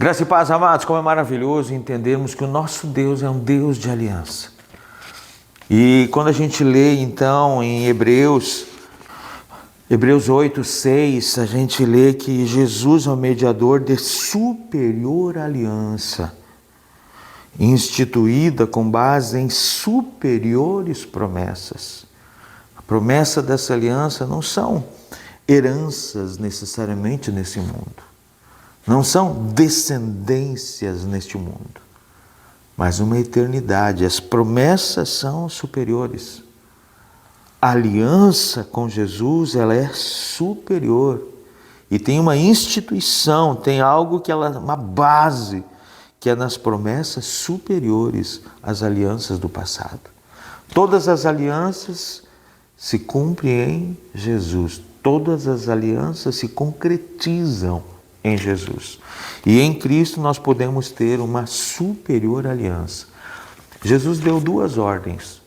Graça e paz, amados, como é maravilhoso entendermos que o nosso Deus é um Deus de aliança. E quando a gente lê então em Hebreus 8:6, a gente lê que Jesus é o mediador de superior aliança, instituída com base em superiores promessas. A promessa dessa aliança não são heranças necessariamente nesse mundo. Não são descendências neste mundo, mas uma eternidade. As promessas são superiores. A aliança com Jesus, ela é superior. E tem uma instituição, tem algo que ela, uma base, que é nas promessas superiores às alianças do passado. Todas as alianças se cumprem em Jesus. Todas as alianças se concretizam em Jesus. E em Cristo nós podemos ter uma superior aliança. Jesus deu duas ordens: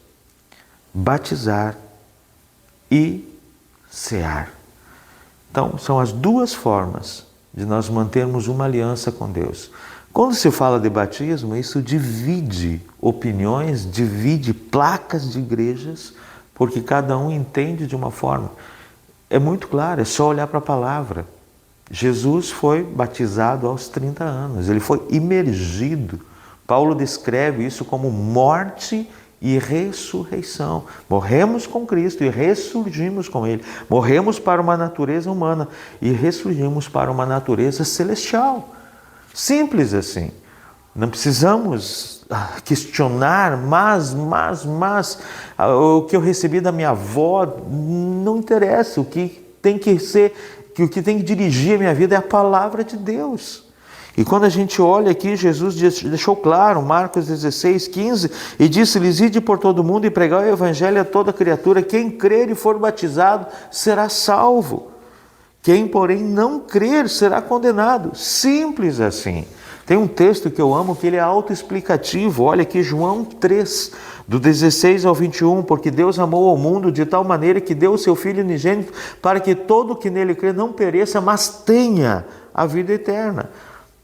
batizar e cear. Então, são as duas formas de nós mantermos uma aliança com Deus. Quando se fala de batismo, isso divide opiniões, divide placas de igrejas, porque cada um entende de uma forma. É muito claro, é só olhar para a palavra. Jesus foi batizado aos 30 anos, ele foi imergido. Paulo descreve isso como morte e ressurreição. Morremos com Cristo e ressurgimos com Ele. Morremos para uma natureza humana e ressurgimos para uma natureza celestial. Simples assim. Não precisamos questionar, mas o que eu recebi da minha avó não interessa. O que tem que ser, que o que tem que dirigir a minha vida é a palavra de Deus. E quando a gente olha aqui, Jesus deixou claro, Marcos 16:15, e disse-lhes: ide por todo o mundo e pregai o evangelho a toda criatura. Quem crer e for batizado será salvo. Quem, porém, não crer será condenado. Simples assim. Tem um texto que eu amo, que ele é autoexplicativo. Olha aqui, João 3, do 16 ao 21. Porque Deus amou ao mundo de tal maneira que deu o seu Filho unigênito, para que todo que nele crê não pereça, mas tenha a vida eterna.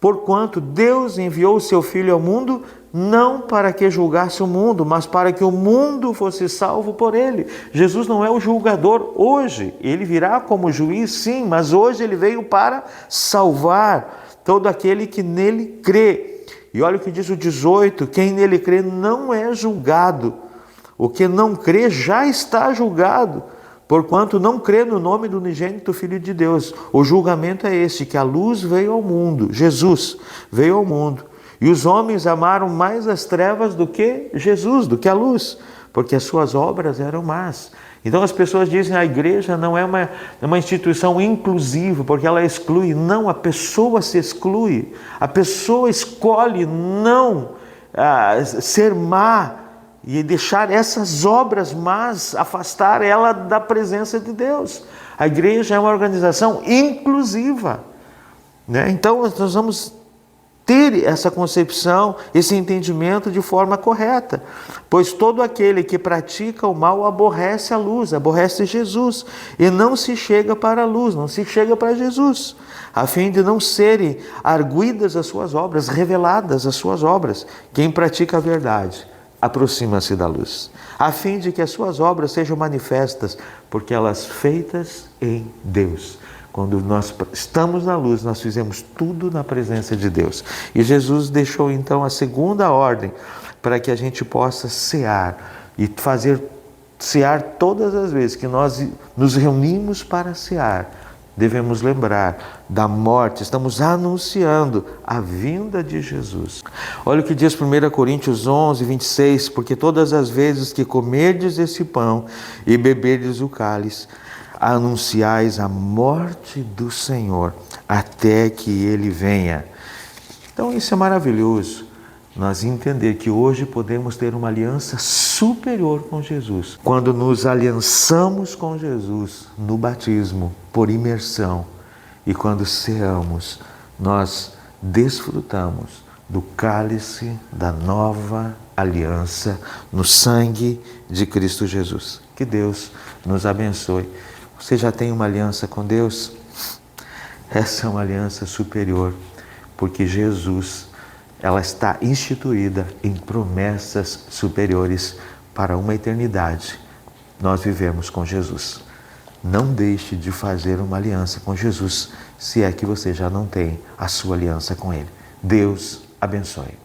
Porquanto Deus enviou o seu Filho ao mundo, não para que julgasse o mundo, mas para que o mundo fosse salvo por ele. Jesus não é o julgador hoje. Ele virá como juiz, sim, mas hoje ele veio para salvar todo aquele que nele crê. E olha o que diz o 18: quem nele crê não é julgado. O que não crê já está julgado, porquanto não crê no nome do unigênito Filho de Deus. O julgamento é este, que a luz veio ao mundo, Jesus veio ao mundo, e os homens amaram mais as trevas do que Jesus, do que a luz, porque as suas obras eram más. Então as pessoas dizem que a igreja não é uma instituição inclusiva, porque ela exclui. Não, a pessoa se exclui. A pessoa escolhe não ser má e deixar essas obras más afastar ela da presença de Deus. A igreja é uma organização inclusiva, né? Então nós vamos ter essa concepção, esse entendimento de forma correta. Pois todo aquele que pratica o mal aborrece a luz, aborrece Jesus, e não se chega para a luz, não se chega para Jesus, a fim de não serem arguidas as suas obras, reveladas as suas obras. Quem pratica a verdade aproxima-se da luz, a fim de que as suas obras sejam manifestas, porque elas feitas em Deus. Quando nós estamos na luz, nós fizemos tudo na presença de Deus. E Jesus deixou então a segunda ordem para que a gente possa cear e fazer cear todas as vezes que nós nos reunimos para cear. Devemos lembrar da morte, estamos anunciando a vinda de Jesus. Olha o que diz 1 Coríntios 11:26, porque todas as vezes que comerdes esse pão e beberdes o cálice, anunciais a morte do Senhor até que Ele venha. Então isso é maravilhoso, nós entender que hoje podemos ter uma aliança superior com Jesus. Quando nos aliançamos com Jesus no batismo, por imersão, e quando ceamos, nós desfrutamos do cálice da nova aliança no sangue de Cristo Jesus. Que Deus nos abençoe. Você já tem uma aliança com Deus? Essa é uma aliança superior. porque Jesus, ela está instituída em promessas superiores para uma eternidade. Nós vivemos com Jesus. Não deixe de fazer uma aliança com Jesus, se é que você já não tem a sua aliança com Ele. Deus abençoe.